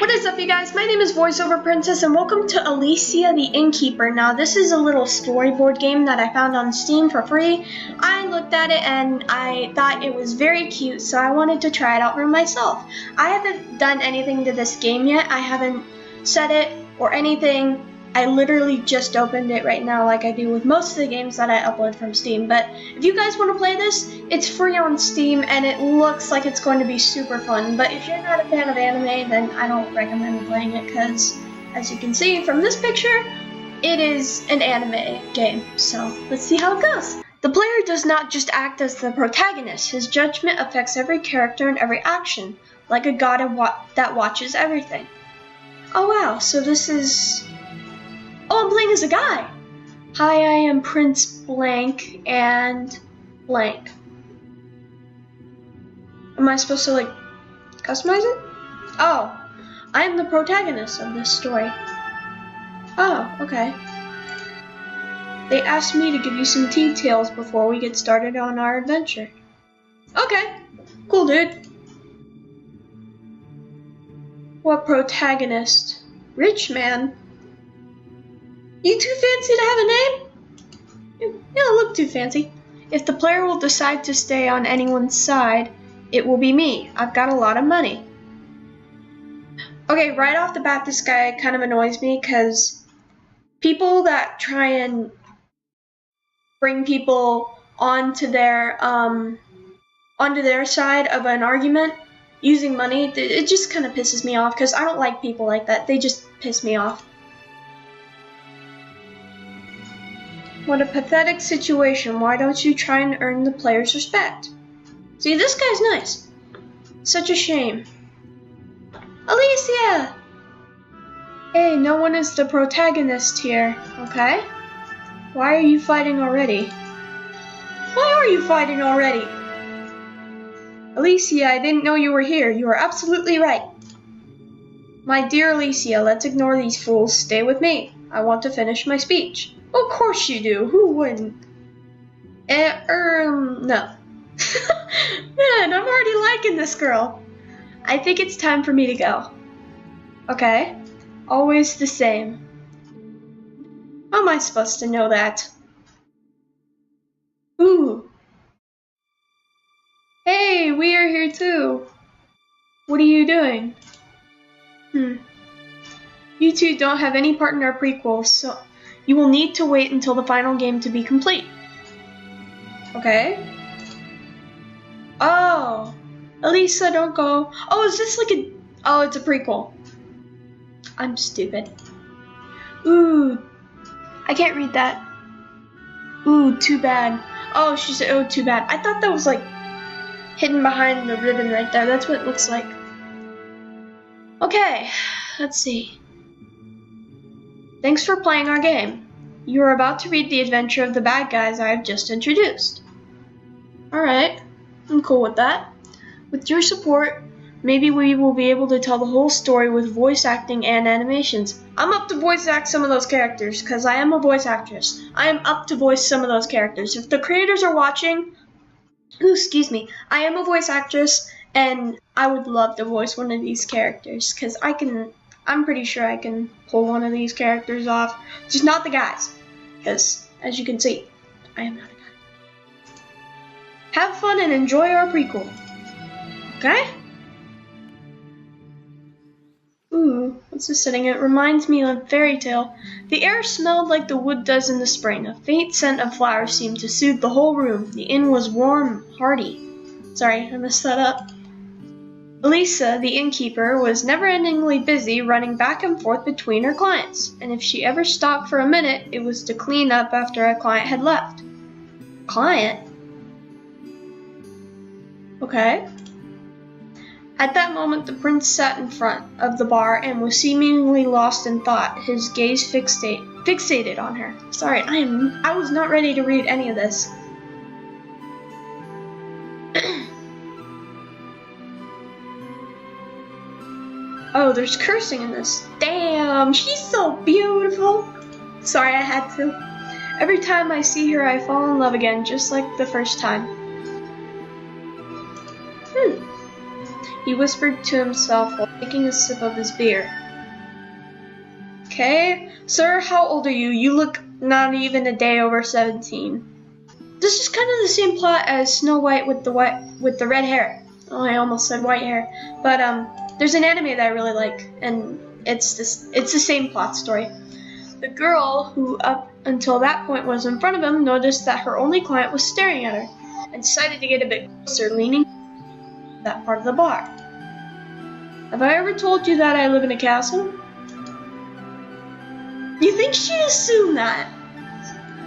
What is up, you guys? My name is VoiceOver Princess, and welcome to Elisa the Innkeeper. Now, this is a little storyboard game that I found on Steam for free. I looked at it and I thought it was very cute, so I wanted to try it out for myself. I haven't done anything to this game yet. I haven't set it or anything. I literally just opened it right now like I do with most of the games that I upload from Steam. But if you guys want to play this, it's free on Steam and it looks like it's going to be super fun. But if you're not a fan of anime, then I don't recommend playing it because, as you can see from this picture, it is an anime game. So let's see how it goes. The player does not just act as the protagonist. His judgment affects every character and every action, like a god that watches everything. Oh wow, so this is... Oh, I'm playing as a guy! Hi, I am Prince Blank and Blank. Am I supposed to, like, customize it? Oh, I am the protagonist of this story. Oh, okay. They asked me to give you some details before we get started on our adventure. Okay, cool, dude. What protagonist? Rich man. You too fancy to have a name? You don't look too fancy. If the player will decide to stay on anyone's side, it will be me. I've got a lot of money. Okay, right off the bat, this guy kind of annoys me because people that try and bring people onto their side of an argument using money, it just kind of pisses me off because I don't like people like that. They just piss me off. What a pathetic situation. Why don't you try and earn the player's respect? See, this guy's nice. Such a shame. Elisa! Hey, no one is the protagonist here, okay? Why are you fighting already? Why are you fighting already? Elisa, I didn't know you were here. You are absolutely right. My dear Elisa, let's ignore these fools. Stay with me. I want to finish my speech. Of course you do. Who wouldn't? No. Man, I'm already liking this girl. I think it's time for me to go. Okay. Always the same. How am I supposed to know that? Ooh. Hey, we are here too. What are you doing? You two don't have any part in our prequel, so you will need to wait until the final game to be complete. Okay. Oh. Elisa, don't go. Oh, is this like a... Oh, it's a prequel. I'm stupid. Ooh. I can't read that. Ooh, too bad. Oh, she said, oh, too bad. I thought that was like hidden behind the ribbon right there. That's what it looks like. Okay. Let's see. Thanks for playing our game. You are about to read the adventure of the bad guys I have just introduced. Alright, I'm cool with that. With your support, maybe we will be able to tell the whole story with voice acting and animations. I'm up to voice act some of those characters, because I am a voice actress. I am up to voice some of those characters. If the creators are watching, excuse me, I am a voice actress, and I would love to voice one of these characters, because I'm pretty sure I can pull one of these characters off. Just not the guys. Because, as you can see, I am not a guy. Have fun and enjoy our prequel. Okay? Ooh, what's this setting? It reminds me of fairy tale. The air smelled like the wood does in the spring. A faint scent of flowers seemed to soothe the whole room. The inn was warm, hearty. Sorry, I messed that up. Elisa, the innkeeper, was never-endingly busy running back and forth between her clients, and if she ever stopped for a minute, it was to clean up after a client had left. Client? Okay. At that moment, the prince sat in front of the bar and was seemingly lost in thought, his gaze fixated on her. Sorry, I was not ready to read any of this. Oh, there's cursing in this. Damn, she's so beautiful. Sorry, I had to. Every time I see her, I fall in love again, just like the first time. he whispered to himself while taking a sip of his beer. Okay, sir, how old are you? You look not even a day over 17. This is kind of the same plot as Snow White with the red hair. Oh, I almost said white hair. But there's an anime that I really like, and it's the same plot story. The girl, who up until that point was in front of him, noticed that her only client was staring at her, and decided to get a bit closer, leaning that part of the bar. Have I ever told you that I live in a castle? You think she'd assume that?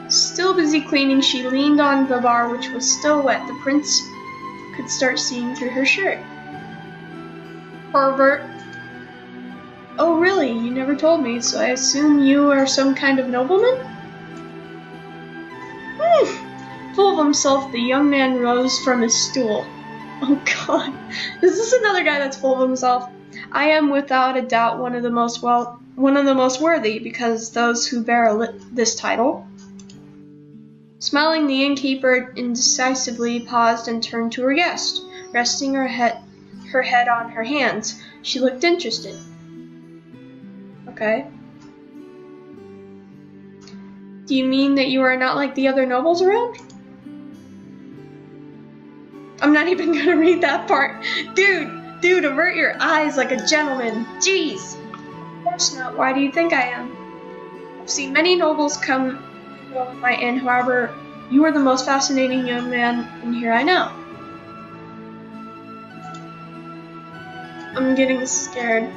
Still busy cleaning, she leaned on the bar, which was still wet. The prince could start seeing through her shirt. Pervert. Oh really? You never told me, so I assume you are some kind of nobleman? Full of himself, the young man rose from his stool. Oh god, is this another guy that's full of himself? I am without a doubt one of the most worthy, because those who bear this title. Smiling, the innkeeper indecisively paused and turned to her guest, resting her head on her hands. She looked interested. Okay. Do you mean that you are not like the other nobles around? I'm not even gonna read that part. Dude, avert your eyes like a gentleman. Jeez. Of course not. Why do you think I am? I've seen many nobles come and go in my inn. However, you are the most fascinating young man in here I know. I'm getting scared.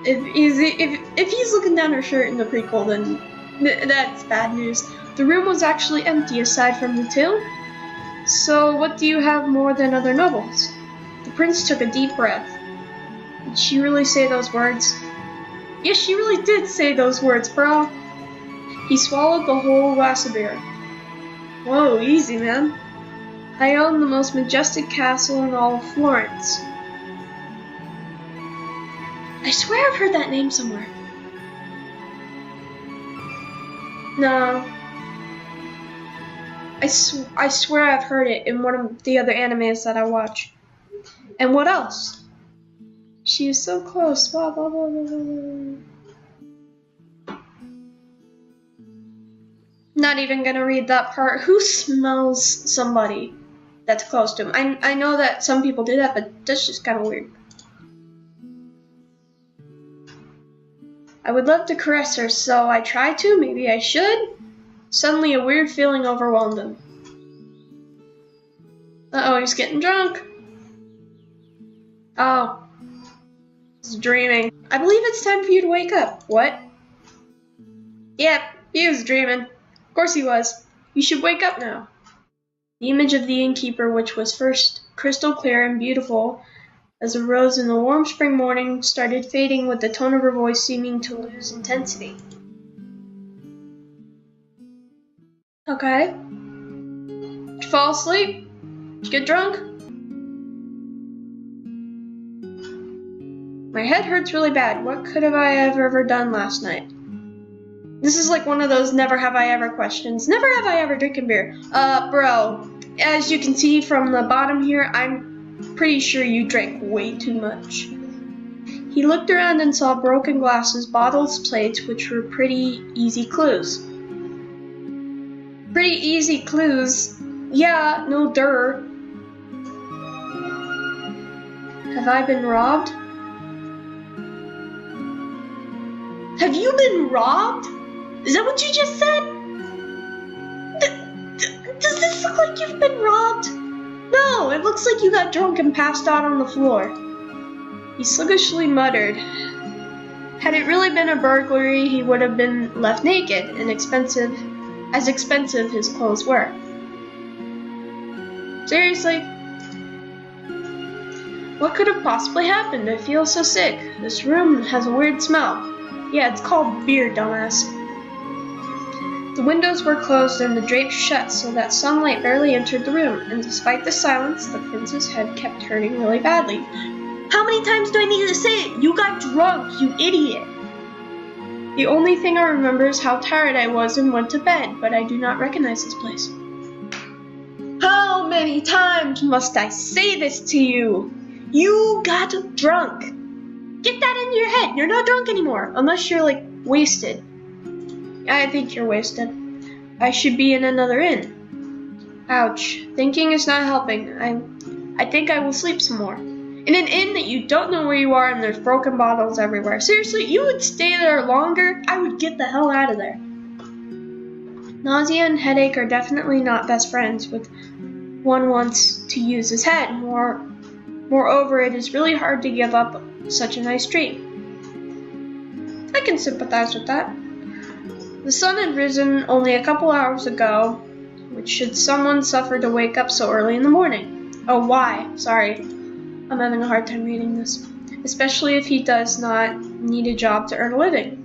If he's looking down her shirt in the prequel, then that's bad news. The room was actually empty aside from the two. So what do you have more than other nobles? The prince took a deep breath. Did she really say those words? Yes, she really did say those words, bro. He swallowed the whole glass of beer. Whoa, easy, man. I own the most majestic castle in all of Florence. I swear I've heard that name somewhere. No. I swear I've heard it in one of the other animes that I watch. And what else? She is so close. Blah, blah, blah, blah, blah. Not even gonna read that part. Who smells somebody that's close to him? I know that some people do that, but that's just kind of weird. I would love to caress her, so I try to. Maybe I should. Suddenly, a weird feeling overwhelmed him. Uh-oh, he's getting drunk. Oh. He's dreaming. I believe it's time for you to wake up. What? Yep, he was dreaming. Of course he was. You should wake up now. The image of the innkeeper, which was first crystal clear and beautiful as a rose in the warm spring morning, started fading, with the tone of her voice seeming to lose intensity. Okay. Did you fall asleep? Did you get drunk? My head hurts really bad. What could have I ever done last night? This is like one of those never have I ever questions. Never have I ever drinking beer. Bro, as you can see from the bottom here, I'm pretty sure you drank way too much. He looked around and saw broken glasses, bottles, plates, which were pretty easy clues. Pretty easy clues? Yeah, no dur. Have I been robbed? Have you been robbed? Is that what you just said? Does this look like you've been robbed? No, it looks like you got drunk and passed out on the floor. He sluggishly muttered. Had it really been a burglary, he would have been left naked and as expensive his clothes were. Seriously? What could have possibly happened? I feel so sick. This room has a weird smell. Yeah, it's called beer, dumbass. The windows were closed and the drapes shut so that sunlight barely entered the room, and despite the silence, the prince's head kept hurting really badly. How many times do I need to say it? You got drunk, you idiot! The only thing I remember is how tired I was and went to bed, but I do not recognize this place. How many times must I say this to you? You got drunk. Get that into your head. You're not drunk anymore. Unless you're, like, wasted. I think you're wasted. I should be in another inn. Ouch. Thinking is not helping. I think I will sleep some more. In an inn that you don't know where you are and there's broken bottles everywhere. Seriously, you would stay there longer? I would get the hell out of there. Nausea and headache are definitely not best friends with one wants to use his head. Moreover, it is really hard to give up such a nice treat. I can sympathize with that. The sun had risen only a couple hours ago, which should someone suffer to wake up so early in the morning? Oh, why? Sorry. I'm having a hard time reading this. Especially if he does not need a job to earn a living.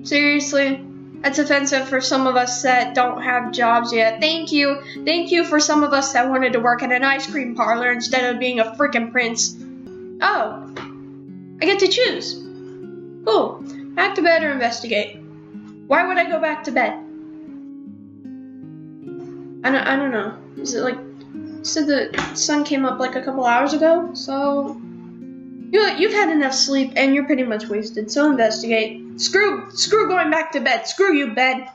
Seriously? That's offensive for some of us that don't have jobs yet. Thank you. Thank you for some of us that wanted to work at an ice cream parlor instead of being a freaking prince. Oh. I get to choose. Cool. Back to bed or investigate? Why would I go back to bed? I don't know. Is it like... said the sun came up like a couple hours ago, so... You've had enough sleep and you're pretty much wasted, so investigate. Screw going back to bed. Screw you, bed.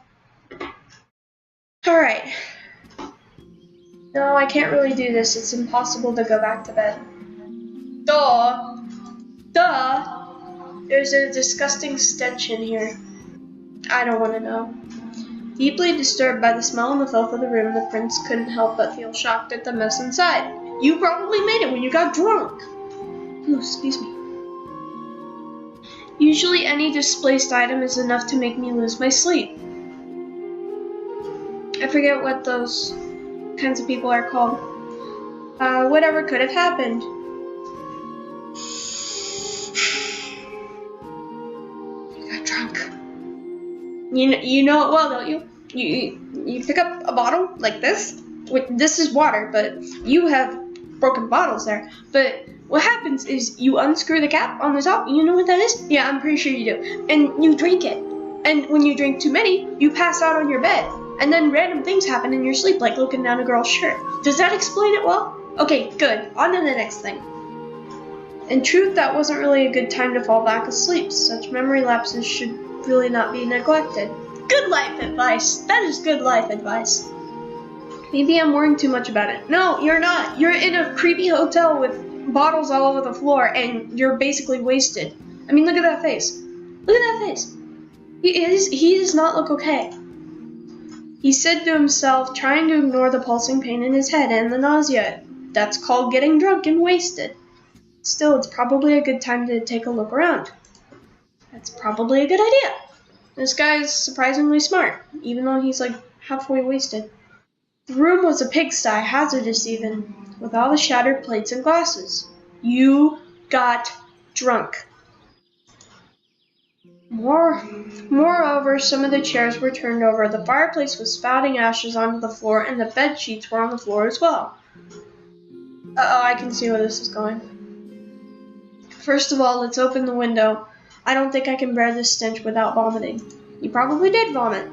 Alright. No, I can't really do this. It's impossible to go back to bed. Duh. There's a disgusting stench in here. I don't want to know. Deeply disturbed by the smell and the filth of the room, the prince couldn't help but feel shocked at the mess inside. You probably made it when you got drunk. Oh, excuse me. Usually any displaced item is enough to make me lose my sleep. I forget what those kinds of people are called. Whatever could have happened. You got drunk. You know it well, don't you? You pick up a bottle like this. This is water, but you have broken bottles there. But what happens is you unscrew the cap on the top. You know what that is? Yeah, I'm pretty sure you do. And you drink it. And when you drink too many, you pass out on your bed. And then random things happen in your sleep, like looking down a girl's shirt. Does that explain it well? Okay, good. On to the next thing. In truth, that wasn't really a good time to fall back asleep. Such memory lapses should really not be neglected. Good life advice. That is good life advice. Maybe I'm worrying too much about it. No, you're not. You're in a creepy hotel with bottles all over the floor and you're basically wasted. I mean, look at that face. Look at that face. He does not look okay. He said to himself, trying to ignore the pulsing pain in his head and the nausea. That's called getting drunk and wasted. Still, it's probably a good time to take a look around. That's probably a good idea. This guy is surprisingly smart, even though he's like halfway wasted. The room was a pigsty, hazardous even, with all the shattered plates and glasses. You got drunk. Moreover, some of the chairs were turned over, the fireplace was spouting ashes onto the floor, and the bed sheets were on the floor as well. Uh-oh, I can see where this is going. First of all, let's open the window. I don't think I can bear this stench without vomiting. You probably did vomit.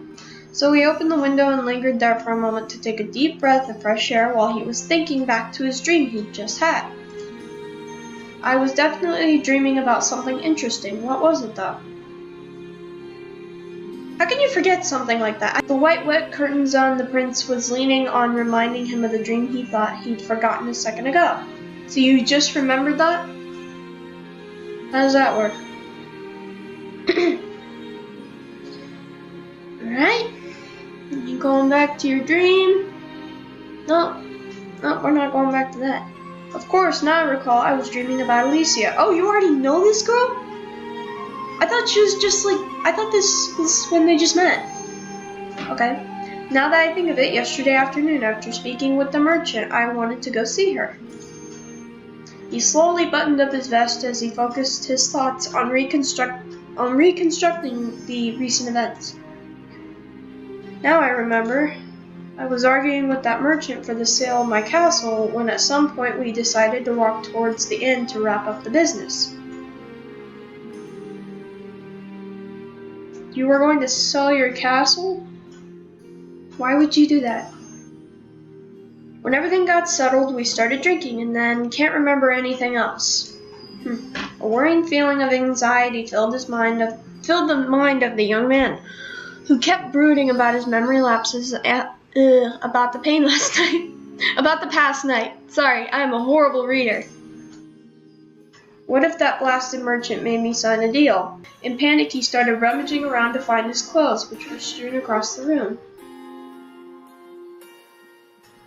So we opened the window and lingered there for a moment to take a deep breath of fresh air while he was thinking back to his dream he'd just had. I was definitely dreaming about something interesting. What was it, though? How can you forget something like that? The white wet curtains on the prince was leaning on, reminding him of the dream he thought he'd forgotten a second ago. So you just remembered that? How does that work? Alright. You going back to your dream? No, we're not going back to that. Of course, now I recall I was dreaming about Elisa. Oh, you already know this girl? I thought she was just like, I thought this was when they just met. Okay. Now that I think of it, yesterday afternoon, after speaking with the merchant, I wanted to go see her. He slowly buttoned up his vest as he focused his thoughts on reconstructing the recent events. Now I remember, I was arguing with that merchant for the sale of my castle when at some point we decided to walk towards the inn to wrap up the business. You were going to sell your castle? Why would you do that? When everything got settled, we started drinking and then can't remember anything else. A worrying feeling of anxiety filled the mind of the young man, who kept brooding about his memory lapses about the pain last night. About the past night. Sorry, I am a horrible reader. What if that blasted merchant made me sign a deal? In panic, he started rummaging around to find his clothes, which were strewn across the room.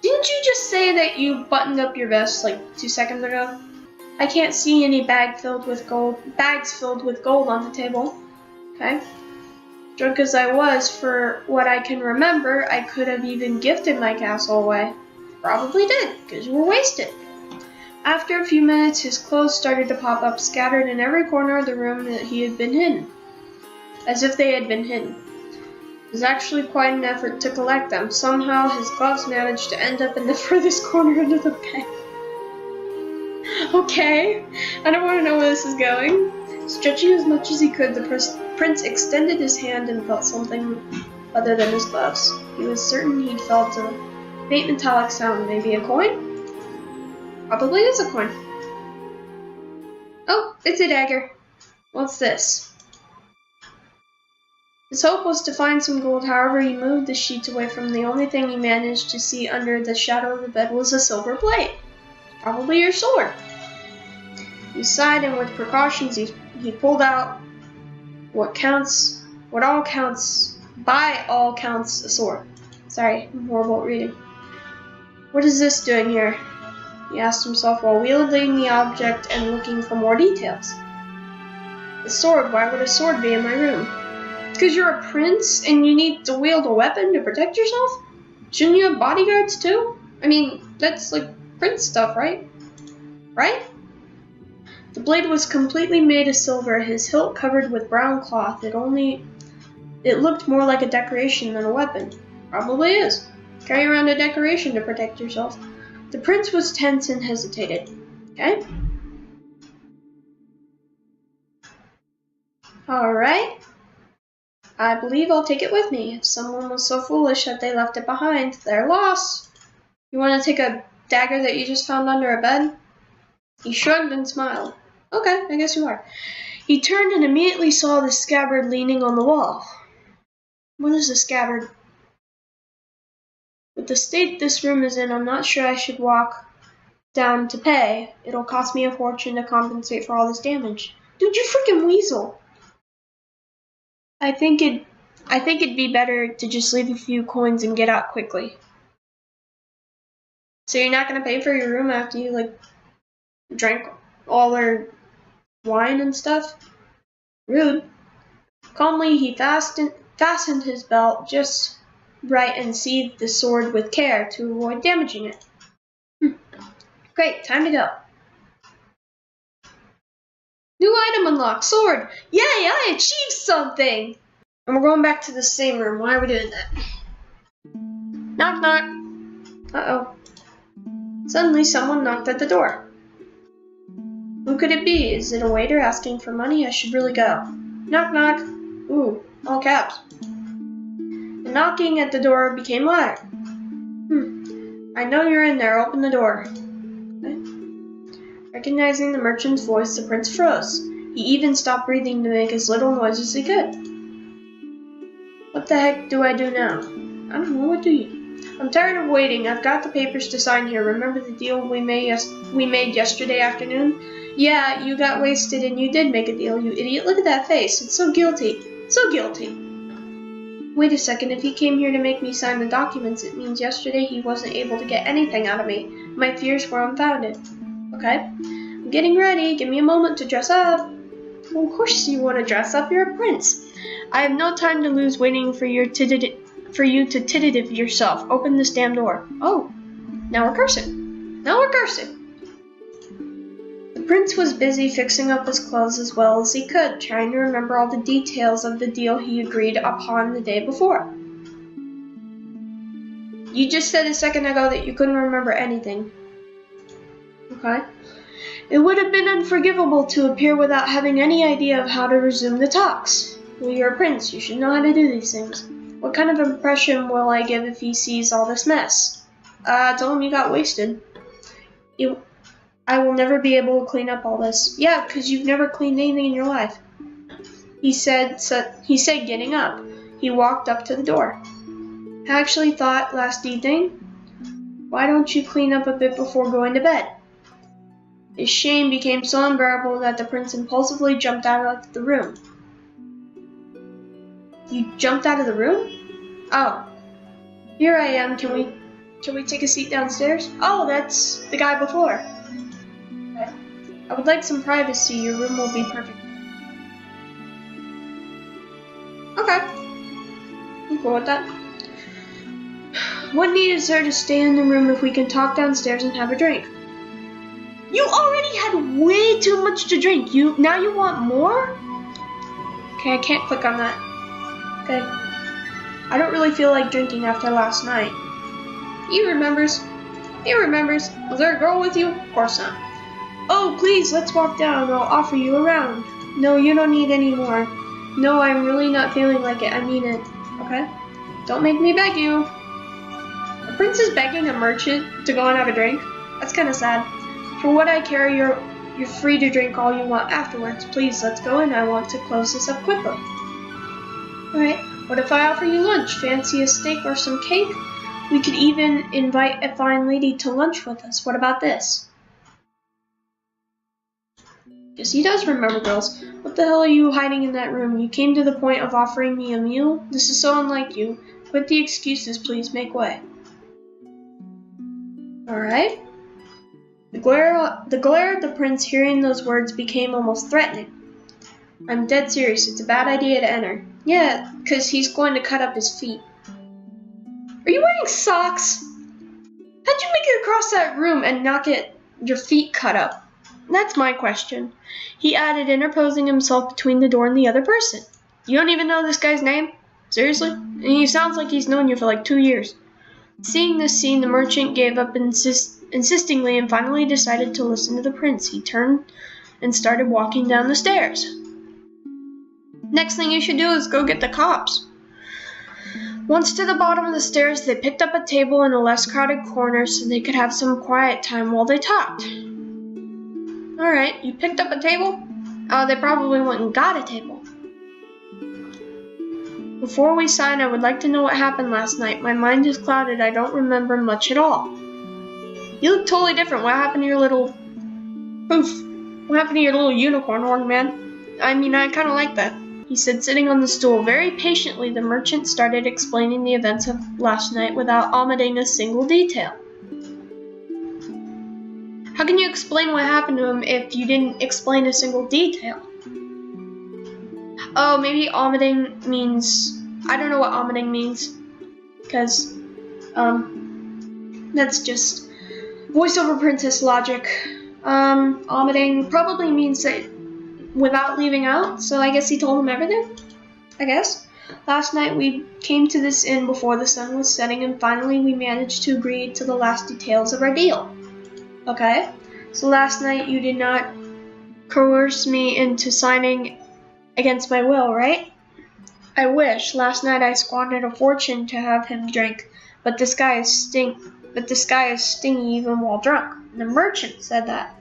Didn't you just say that you buttoned up your vest like 2 seconds ago? I can't see any bags filled with gold on the table. Okay. Drunk as I was, for what I can remember, I could have even gifted my castle away. Probably did, because we're wasted. After a few minutes, his clothes started to pop up, scattered in every corner of the room that he had been hidden. As if they had been hidden. It was actually quite an effort to collect them. Somehow, his gloves managed to end up in the furthest corner under the bed. Okay, I don't want to know where this is going. Stretching as much as he could, the prince extended his hand and felt something other than his gloves. He was certain he'd felt a faint metallic sound. Maybe a coin? Probably is a coin. Oh, it's a dagger. What's this? His hope was to find some gold. However, he moved the sheets away from the only thing he managed to see under the shadow of the bed was a silver blade. Probably your sword. He sighed, and with precautions he pulled out by all counts, a sword. Sorry, I'm horrible at reading. What is this doing here? He asked himself while wielding the object and looking for more details. A sword? Why would a sword be in my room? Because you're a prince and you need to wield a weapon to protect yourself? Shouldn't you have bodyguards too? I mean, that's like prince stuff, right? Right? The blade was completely made of silver, his hilt covered with brown cloth. It looked more like a decoration than a weapon. Probably is. Carry around a decoration to protect yourself. The prince was tense and hesitated. Okay? Alright. I believe I'll take it with me. If someone was so foolish that they left it behind, their loss. You want to take a dagger that you just found under a bed? He shrugged and smiled. Okay, I guess you are. He turned and immediately saw the scabbard leaning on the wall. What is a scabbard? With the state this room is in, I'm not sure I should walk down to pay. It'll cost me a fortune to compensate for all this damage. Dude, you freaking weasel! I think it'd be better to just leave a few coins and get out quickly. So you're not gonna pay for your room after you drank all their wine and stuff? Rude. Calmly, he fastened his belt just right and seized the sword with care to avoid damaging it. Great, time to go. New item unlocked, sword! Yay, I achieved something! And we're going back to the same room. Why are we doing that? Knock, knock. Uh-oh. Suddenly, someone knocked at the door. Who could it be? Is it a waiter asking for money? I should really go. Knock, knock. Ooh, all caps. The knocking at the door became louder. I know you're in there. Open the door. Okay. Recognizing the merchant's voice, the prince froze. He even stopped breathing to make as little noise as he could. What the heck do I do now? I don't know. What do you? I'm tired of waiting. I've got the papers to sign here. Remember the deal we made yesterday afternoon? Yeah, you got wasted and you did make a deal, you idiot. Look at that face. It's so guilty. So guilty. Wait a second. If he came here to make me sign the documents, it means yesterday he wasn't able to get anything out of me. My fears were unfounded. Okay. I'm getting ready. Give me a moment to dress up. Well, of course you want to dress up. You're a prince. I have no time to lose waiting for you to tentative yourself. Open this damn door. Oh, now we're cursing. The prince was busy fixing up his clothes as well as he could, trying to remember all the details of the deal he agreed upon the day before. You just said a second ago that you couldn't remember anything. Okay. It would have been unforgivable to appear without having any idea of how to resume the talks. Well, you're a prince. You should know how to do these things. What kind of impression will I give if he sees all this mess? Tell him you got wasted. I will never be able to clean up all this. Yeah, because you've never cleaned anything in your life. He said, getting up. He walked up to the door. I actually thought last evening, why don't you clean up a bit before going to bed? His shame became so unbearable that the prince impulsively jumped out of the room. You jumped out of the room? Oh. Here I am. Can we take a seat downstairs? Oh, that's the guy before. Okay. I would like some privacy. Your room will be perfect. Okay. I'm cool with that. What need is there to stay in the room if we can talk downstairs and have a drink? You already had way too much to drink. Now you want more? Okay, I can't click on that. Okay. I don't really feel like drinking after last night. He remembers. Was there a girl with you? Of course not. Oh, please, let's walk down. I'll offer you a round. No, you don't need any more. No, I'm really not feeling like it. I mean it. Okay? Don't make me beg you. A prince is begging a merchant to go and have a drink? That's kind of sad. For what I care, you're free to drink all you want afterwards. Please, let's go in. I want to close this up quickly. Alright, what if I offer you lunch? Fancy a steak or some cake? We could even invite a fine lady to lunch with us. What about this? Yes, he does remember girls. What the hell are you hiding in that room? You came to the point of offering me a meal? This is so unlike you. Quit the excuses, please. Make way. Alright. The glare of the prince hearing those words became almost threatening. I'm dead serious. It's a bad idea to enter. Yeah, because he's going to cut up his feet. Are you wearing socks? How'd you make it across that room and not get your feet cut up? That's my question. He added, interposing himself between the door and the other person. You don't even know this guy's name? Seriously? He sounds like he's known you for like 2 years. Seeing this scene, the merchant gave up insistingly and finally decided to listen to the prince. He turned and started walking down the stairs. Next thing you should do is go get the cops. Once to the bottom of the stairs, they picked up a table in a less crowded corner so they could have some quiet time while they talked. Alright, you picked up a table? Oh, they probably went and got a table. Before we sign, I would like to know what happened last night. My mind is clouded. I don't remember much at all. You look totally different. What happened to your little... poof? What happened to your little unicorn horn, man? I mean, I kind of like that. He said, sitting on the stool. Very patiently, the merchant started explaining the events of last night without omitting a single detail. How can you explain what happened to him if you didn't explain a single detail? Oh, maybe omitting means... I don't know what omitting means. Because, that's just voiceover princess logic. Omitting probably means that without leaving out, so I guess he told him everything? I guess. Last night we came to this inn before the sun was setting, and finally we managed to agree to the last details of our deal. Okay? So last night you did not coerce me into signing against my will, right? I wish. Last night I squandered a fortune to have him drink, but this guy is stingy even while drunk. The merchant said that.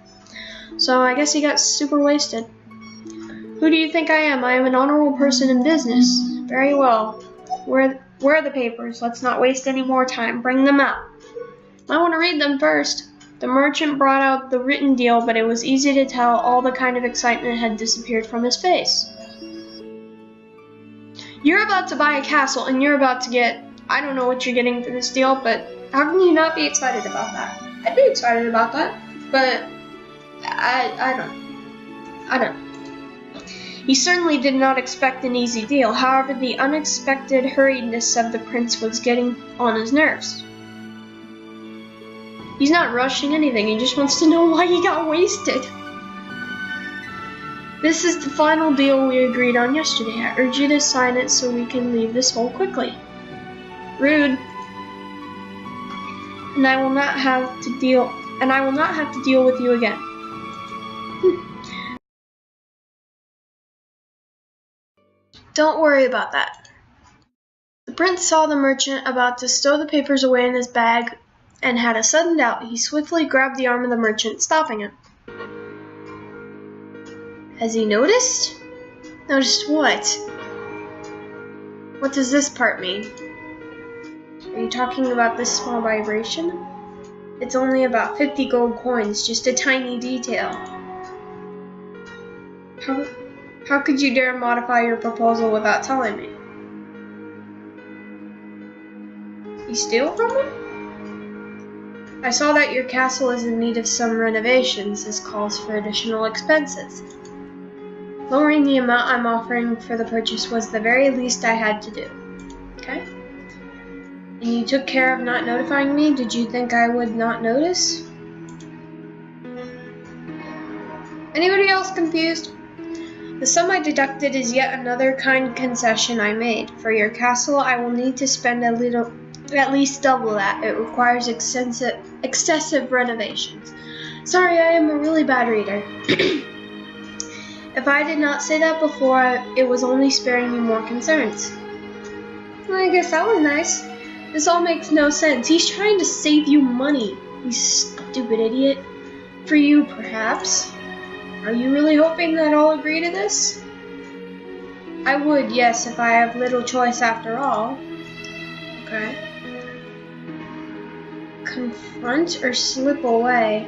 So I guess he got super wasted. Who do you think I am? I am an honorable person in business. Very well. Where are the papers? Let's not waste any more time. Bring them out. I want to read them first. The merchant brought out the written deal, but it was easy to tell all the kind of excitement had disappeared from his face. You're about to buy a castle, and you're about to get... I don't know what you're getting for this deal, but how can you not be excited about that? I'd be excited about that, but I don't. He certainly did not expect an easy deal. However, the unexpected hurriedness of the prince was getting on his nerves. He's not rushing anything, he just wants to know why he got wasted. This is the final deal we agreed on yesterday. I urge you to sign it so we can leave this hole quickly. Rude. And I will not have to deal with you again. Don't worry about that. The prince saw the merchant about to stow the papers away in his bag and had a sudden doubt. He swiftly grabbed the arm of the merchant, stopping him. Has he noticed? Noticed what? What does this part mean? Are you talking about this small vibration? It's only about 50 gold coins, just a tiny detail. How could you dare modify your proposal without telling me? You steal from him? I saw that your castle is in need of some renovations. This calls for additional expenses. Lowering the amount I'm offering for the purchase was the very least I had to do. Okay? And you took care of not notifying me? Did you think I would not notice? Anybody else confused? The sum I deducted is yet another kind concession I made. For your castle, I will need to spend at least double that. It requires excessive renovations. Sorry, I am a really bad reader. If I did not say that before, it was only sparing you more concerns. Well, I guess that was nice. This all makes no sense. He's trying to save you money, you stupid idiot. For you, perhaps. Are you really hoping that I'll agree to this? I would, yes, if I have little choice after all. Okay. Confront or slip away.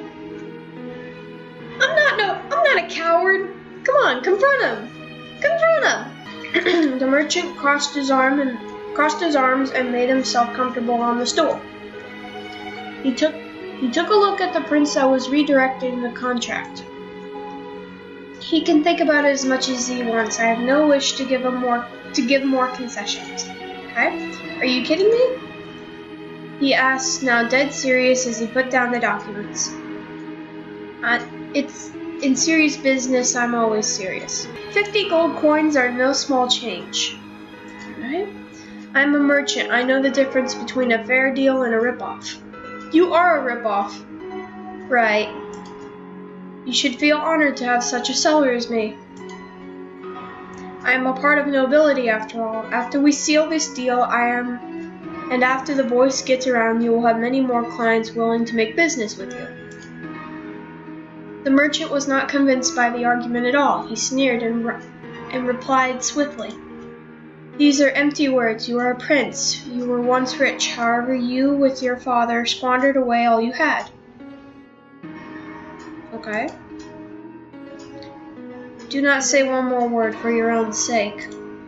I'm not a coward. Come on, confront him. Confront him. The merchant crossed his arms and made himself comfortable on the stool. He took a look at the prince that was redirecting the contract. He can think about it as much as he wants. I have no wish to give more concessions. Okay? Are you kidding me? He asked, now dead serious as he put down the documents. It's in serious business, I'm always serious. 50 gold coins are no small change. Alright? I'm a merchant. I know the difference between a fair deal and a ripoff. You are a ripoff. Right. You should feel honored to have such a seller as me. I am a part of nobility after all. After we seal this deal, and after the voice gets around, you will have many more clients willing to make business with you. The merchant was not convinced by the argument at all. He sneered and replied swiftly. These are empty words. You are a prince. You were once rich. However, you, with your father, squandered away all you had. Okay. Do not say one more word for your own sake.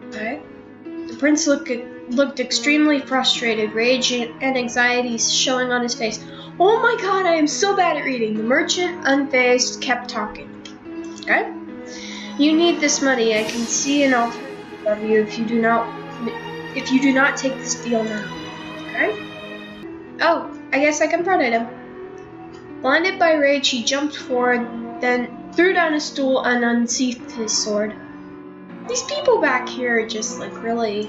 Okay. The prince looked extremely frustrated, rage and anxiety showing on his face. Oh my god, I am so bad at reading. The merchant, unfazed, kept talking. Okay? You need this money. I can see an alternative of you if you do not take this deal now. Okay? Oh, I guess I confronted him. Blinded by rage, he jumped forward, then threw down a stool and unsheathed his sword. These people back here are just really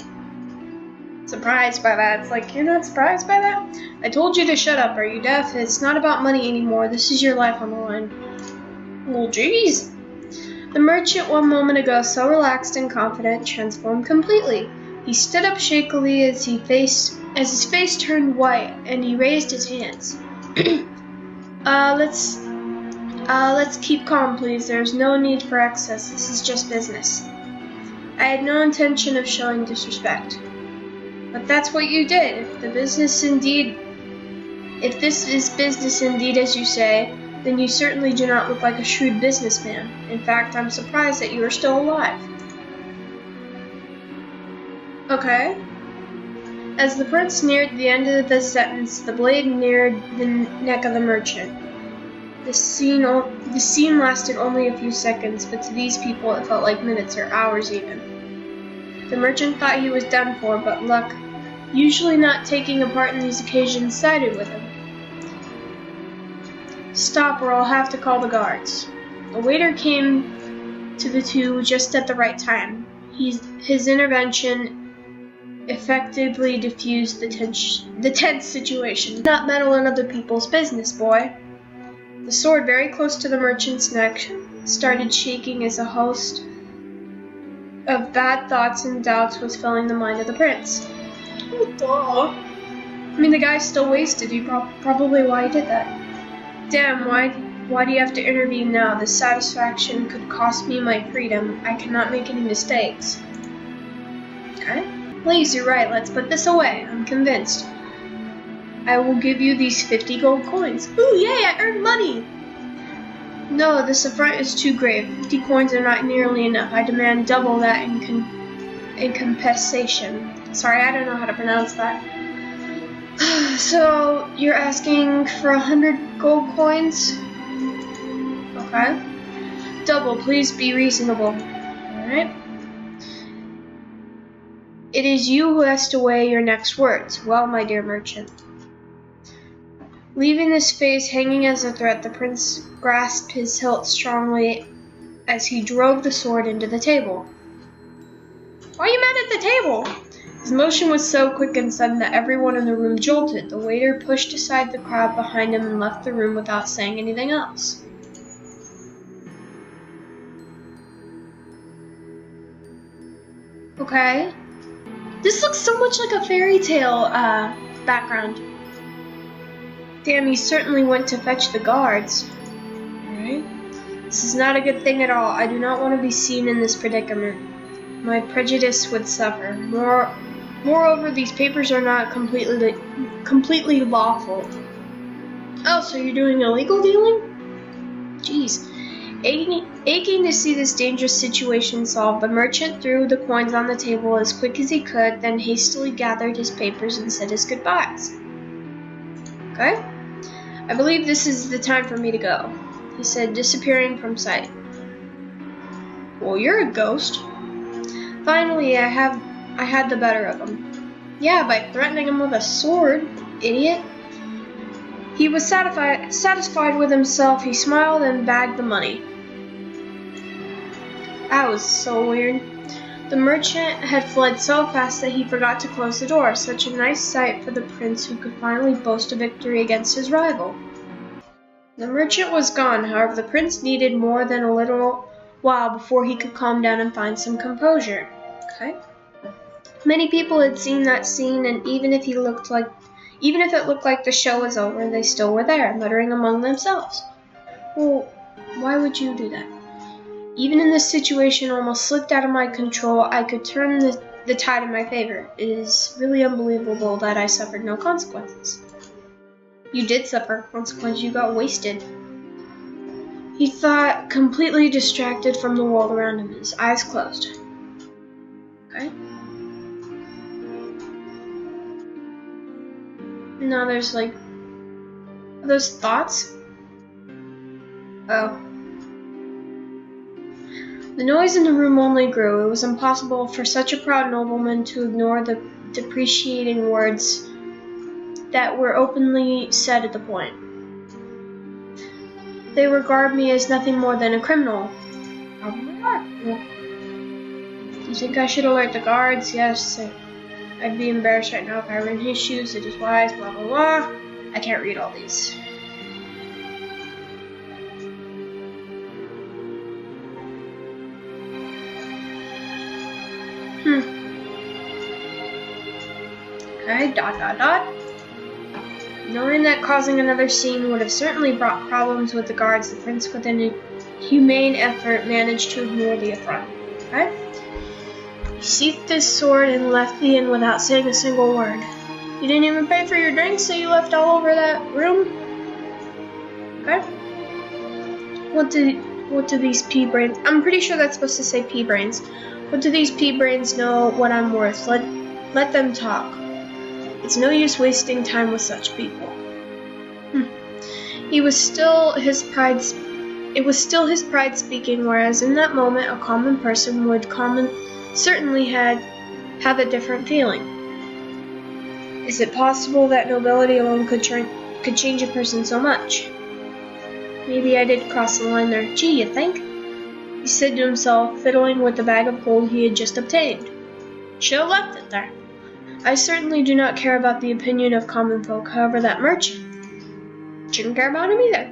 surprised by that. It's like, you're not surprised by that? I told you to shut up. Are you deaf? It's not about money anymore. This is your life on the line. Well, jeez. The merchant, one moment ago so relaxed and confident, transformed completely. He stood up shakily as his face turned white, and he raised his hands. Let's keep calm, please. There's no need for excess. This is just business. I had no intention of showing disrespect. But that's what you did. If this is business indeed as you say, then you certainly do not look like a shrewd businessman. In fact, I'm surprised that you are still alive. Okay. As the prince neared the end of the sentence, the blade neared the neck of the merchant. The scene lasted only a few seconds, but to these people it felt like minutes or hours even. The merchant thought he was done for, but luck, usually not taking a part in these occasions, sided with him. Stop, or I'll have to call the guards. A waiter came to the two just at the right time. His intervention effectively diffused the tense situation. Not meddle in other people's business, boy. The sword very close to the merchant's neck started shaking as a host of bad thoughts and doubts was filling the mind of the prince. I mean, the guy's still wasted. He probably why he did that. Damn, why do you have to intervene now? This satisfaction could cost me my freedom. I cannot make any mistakes. Okay. Please, you're right. Let's put this away. I'm convinced. I will give you these 50 gold coins. Ooh, yay, I earned money! No, this affront is too grave. 50 coins are not nearly enough. I demand double that in compensation. Sorry, I don't know how to pronounce that. So, you're asking for 100 gold coins? Okay. Double, please be reasonable. Alright. It is you who has to weigh your next words. Well, my dear merchant. Leaving his face hanging as a threat, the prince grasped his hilt strongly as he drove the sword into the table. Why are you mad at the table? His motion was so quick and sudden that everyone in the room jolted. The waiter pushed aside the crowd behind him and left the room without saying anything else. Okay. This looks so much like a fairy tale background. Damn, he certainly went to fetch the guards. Alright. This is not a good thing at all. I do not want to be seen in this predicament. My prejudice would suffer. Moreover, these papers are not completely lawful. Oh, so you're doing illegal dealing? Jeez. Aching to see this dangerous situation solved, the merchant threw the coins on the table as quick as he could, then hastily gathered his papers and said his goodbyes. Okay? I believe this is the time for me to go, he said, disappearing from sight. Well, you're a ghost. Finally, I had the better of him. Yeah, by threatening him with a sword, idiot. He was satisfied with himself. He smiled and bagged the money. That was so weird. The merchant had fled so fast that he forgot to close the door. Such a nice sight for the prince who could finally boast a victory against his rival. The merchant was gone. However, the prince needed more than a little while before he could calm down and find some composure. Okay. Many people had seen that scene, and even if it looked like the show was over, they still were there, muttering among themselves. Well, why would you do that? Even in this situation almost slipped out of my control, I could turn the tide in my favor. It is really unbelievable that I suffered no consequences. You did suffer consequences. You got wasted. He thought, completely distracted from the world around him, his eyes closed. Okay. Now there's like, are those thoughts? Oh. The noise in the room only grew. It was impossible for such a proud nobleman to ignore the depreciating words that were openly said at the point. They regard me as nothing more than a criminal. Probably are. Do you think I should alert the guards? Yes. I'd be embarrassed right now if I were in his shoes. It is wise, blah blah blah. I can't read all these. Okay, ... Knowing that causing another scene would have certainly brought problems with the guards, the prince with an humane effort managed to ignore the affront. Okay? He sheathed his sword and left the inn without saying a single word. You didn't even pay for your drinks, so you left all over that room? Okay? What do these pea brains... I'm pretty sure that's supposed to say pea brains. What do these pea brains know what I'm worth? Let them talk. It's no use wasting time with such people. It was still his pride speaking, whereas in that moment a common person would certainly have a different feeling. Is it possible that nobility alone could change a person so much? Maybe I did cross the line there. Gee, you think? He said to himself, fiddling with the bag of gold he had just obtained. Should have left it there. I certainly do not care about the opinion of common folk. However, that merchant shouldn't care about him either.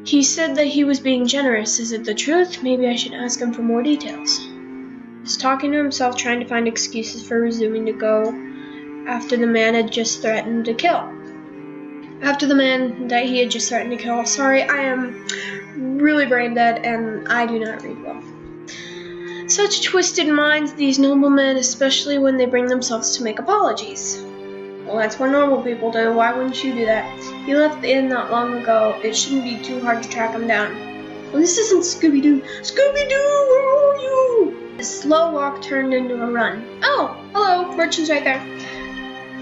He said that he was being generous. Is it the truth? Maybe I should ask him for more details. He was talking to himself, trying to find excuses for resuming to go after the man had just threatened to kill. After the man that he had just threatened to kill. Sorry, I am really brain dead and I do not read well. Such twisted minds, these noblemen, especially when they bring themselves to make apologies. Well, that's what normal people do. Why wouldn't you do that? He left the inn not long ago. It shouldn't be too hard to track him down. Well, this isn't Scooby-Doo. Scooby-Doo, where are you? The slow walk turned into a run. Oh, hello, merchant's right there.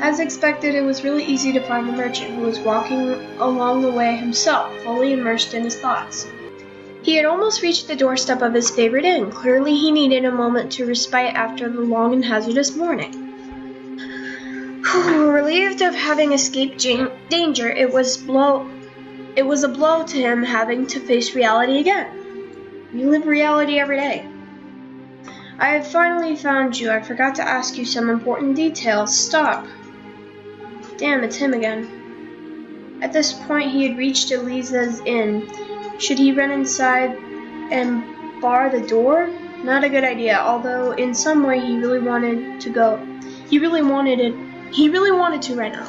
As expected, it was really easy to find the merchant, who was walking along the way himself, fully immersed in his thoughts. He had almost reached the doorstep of his favorite inn. Clearly, he needed a moment to respite after the long and hazardous morning. Relieved of having escaped danger, it was a blow to him having to face reality again. You live reality every day. I have finally found you. I forgot to ask you some important details. Stop. Damn, it's him again. At this point, he had reached Elisa's inn. Should he run inside and bar the door? Not a good idea, although in some way he really wanted to go. He really wanted to right now.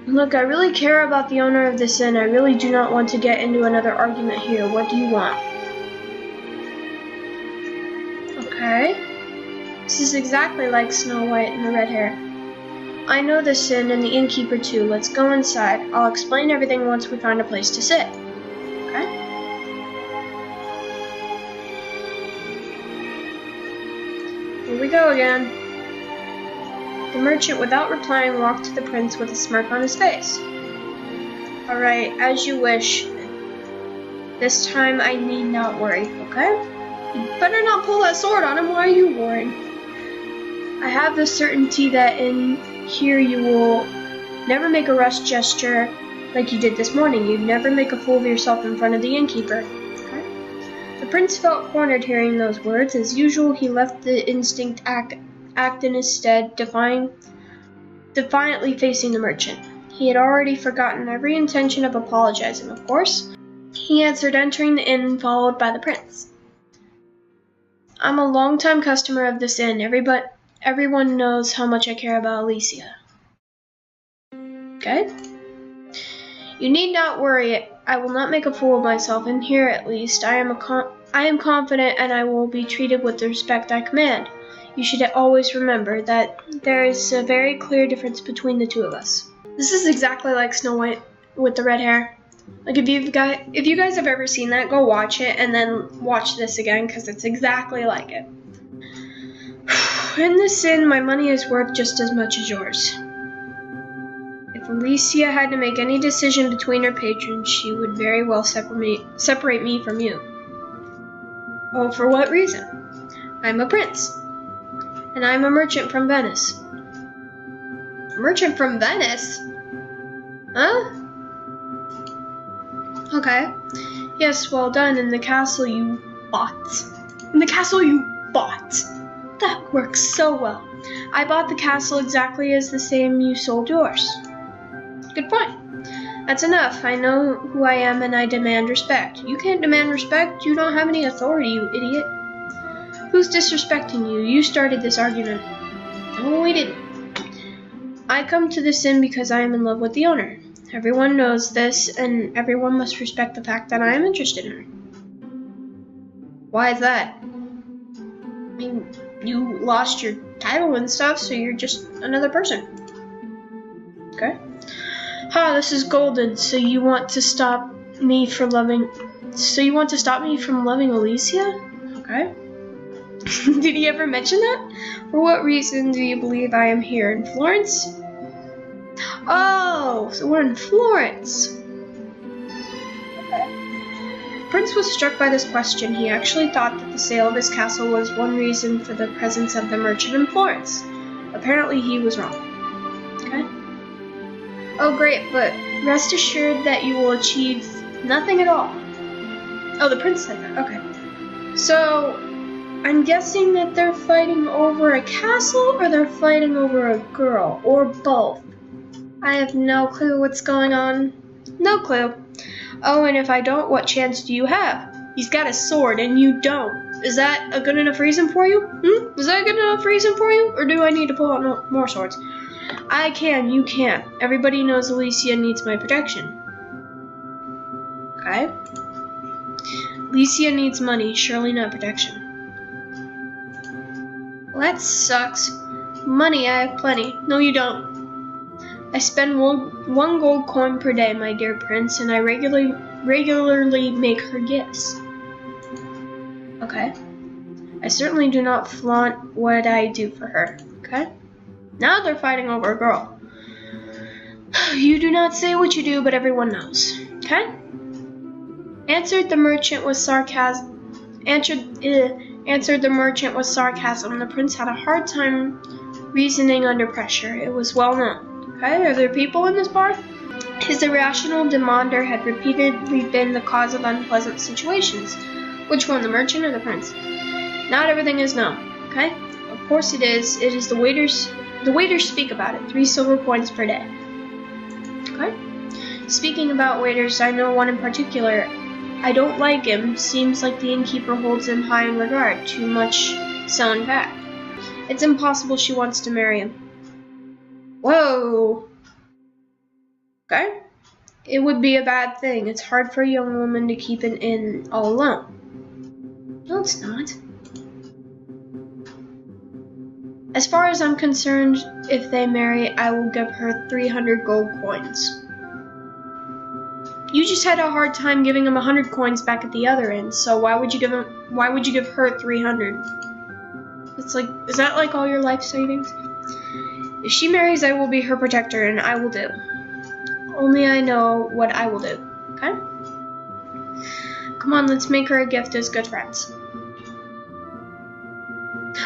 Look, I really care about the owner of this inn. I really do not want to get into another argument here. What do you want? Okay. This is exactly like Snow White and the red hair. I know this inn and the innkeeper too. Let's go inside. I'll explain everything once we find a place to sit. Okay? Here we go again. The merchant, without replying, walked to the prince with a smirk on his face. Alright, as you wish. This time I need not worry, okay? You better not pull that sword on him. Why are you worried? I have the certainty that in here you will never make a rush gesture like you did this morning. You'd never make a fool of yourself in front of the innkeeper. Okay? The prince felt cornered hearing those words. As usual, he left the instinct act in his stead, defiantly facing the merchant. He had already forgotten every intention of apologizing, of course. He answered, entering the inn, followed by the prince. I'm a long-time customer of this inn. Everyone knows how much I care about Elisa. Okay? You need not worry. I will not make a fool of myself. In here, at least, I am confident, and I will be treated with the respect I command. You should always remember that there is a very clear difference between the two of us. This is exactly like Snow White with the red hair. Like if you guys have ever seen that, go watch it and then watch this again because it's exactly like it. In this inn, my money is worth just as much as yours. If Elisa had to make any decision between her patrons, she would very well separate me from you. Oh, for what reason? I'm a prince. And I'm a merchant from Venice. A merchant from Venice? Huh? Okay. Yes, well done. In the castle you bought. In the castle you bought. That works so well. I bought the castle exactly as the same you sold yours. Good point. That's enough. I know who I am and I demand respect. You can't demand respect. You don't have any authority, you idiot. Who's disrespecting you? You started this argument. No, we didn't. I come to this inn because I am in love with the owner. Everyone knows this, and everyone must respect the fact that I am interested in her. Why is that? I mean, you lost your title and stuff, so you're just another person. Okay. Ha, this is golden. So you want to stop me from loving Elisa? Okay. Did he ever mention that? For what reason do you believe I am here in Florence? Oh, so we're in Florence. Okay. Prince was struck by this question. He actually thought that the sale of his castle was one reason for the presence of the merchant in Florence. Apparently he was wrong. Okay. Oh great, but rest assured that you will achieve nothing at all. Oh, the prince said that. Okay. So I'm guessing that they're fighting over a castle or they're fighting over a girl, or both. I have no clue what's going on. No clue. Oh, and if I don't, what chance do you have? He's got a sword and you don't. Is that a good enough reason for you? Is that a good enough reason for you? Or do I need to pull out more swords? I can, you can't. Everybody knows Elisa needs my protection. Okay. Elisa needs money, surely not protection. Well, that sucks. Money, I have plenty. No, you don't. I spend one gold coin per day, my dear prince, and I regularly make her gifts. Okay. I certainly do not flaunt what I do for her. Okay? Now they're fighting over a girl. You do not say what you do, but everyone knows. Okay? Answered the merchant with sarcasm. Answered the merchant with sarcasm. The prince had a hard time reasoning under pressure. It was well known. Okay? Are there people in this bar? His irrational demander had repeatedly been the cause of unpleasant situations. Which one, the merchant or the prince? Not everything is known. Okay? Of course it is. It is the waiters. The waiters speak about it. 3 silver coins per day. Okay? Speaking about waiters, I know one in particular. I don't like him. Seems like the innkeeper holds him high in regard. Too much so, in fact. It's impossible she wants to marry him. Whoa. Okay? It would be a bad thing. It's hard for a young woman to keep an inn all alone. No, it's not. As far as I'm concerned, if they marry, I will give her 300 gold coins. You just had a hard time giving him 100 coins back at the other end, so why would you give her 300? It's like, is that like all your life savings? If she marries, I will be her protector, and I will do. Only I know what I will do, okay? Come on, let's make her a gift as good friends.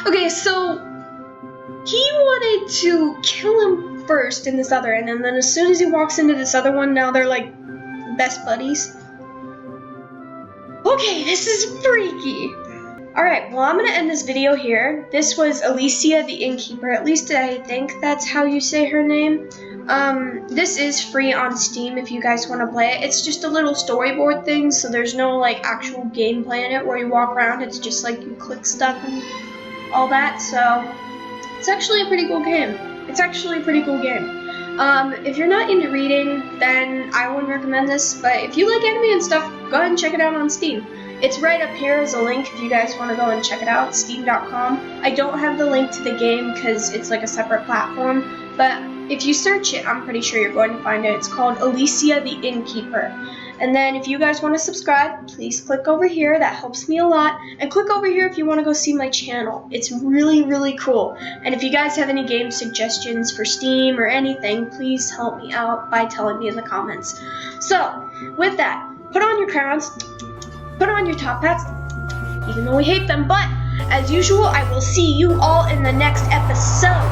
Okay, so he wanted to kill him first in this other end, and then as soon as he walks into this other one, now they're like best buddies. Okay, this is freaky. Alright, well, I'm gonna end this video here. This was Elisa the Innkeeper. At least I think that's how you say her name. This is free on Steam if you guys want to play it. It's just a little storyboard thing, so there's no like actual gameplay in it where you walk around. It's just like you click stuff and all that, so it's actually a pretty cool game. If you're not into reading, then I wouldn't recommend this, but if you like anime and stuff, go ahead and check it out on Steam. It's right up here as a link if you guys want to go and check it out, steam.com. I don't have the link to the game because it's like a separate platform, but if you search it, I'm pretty sure you're going to find it. It's called Elisa the Innkeeper. And then if you guys want to subscribe, please click over here. That helps me a lot. And click over here if you want to go see my channel. It's really, really cool. And if you guys have any game suggestions for Steam or anything, please help me out by telling me in the comments. So, with that, put on your crowns, put on your top hats, even though we hate them. But, as usual, I will see you all in the next episode.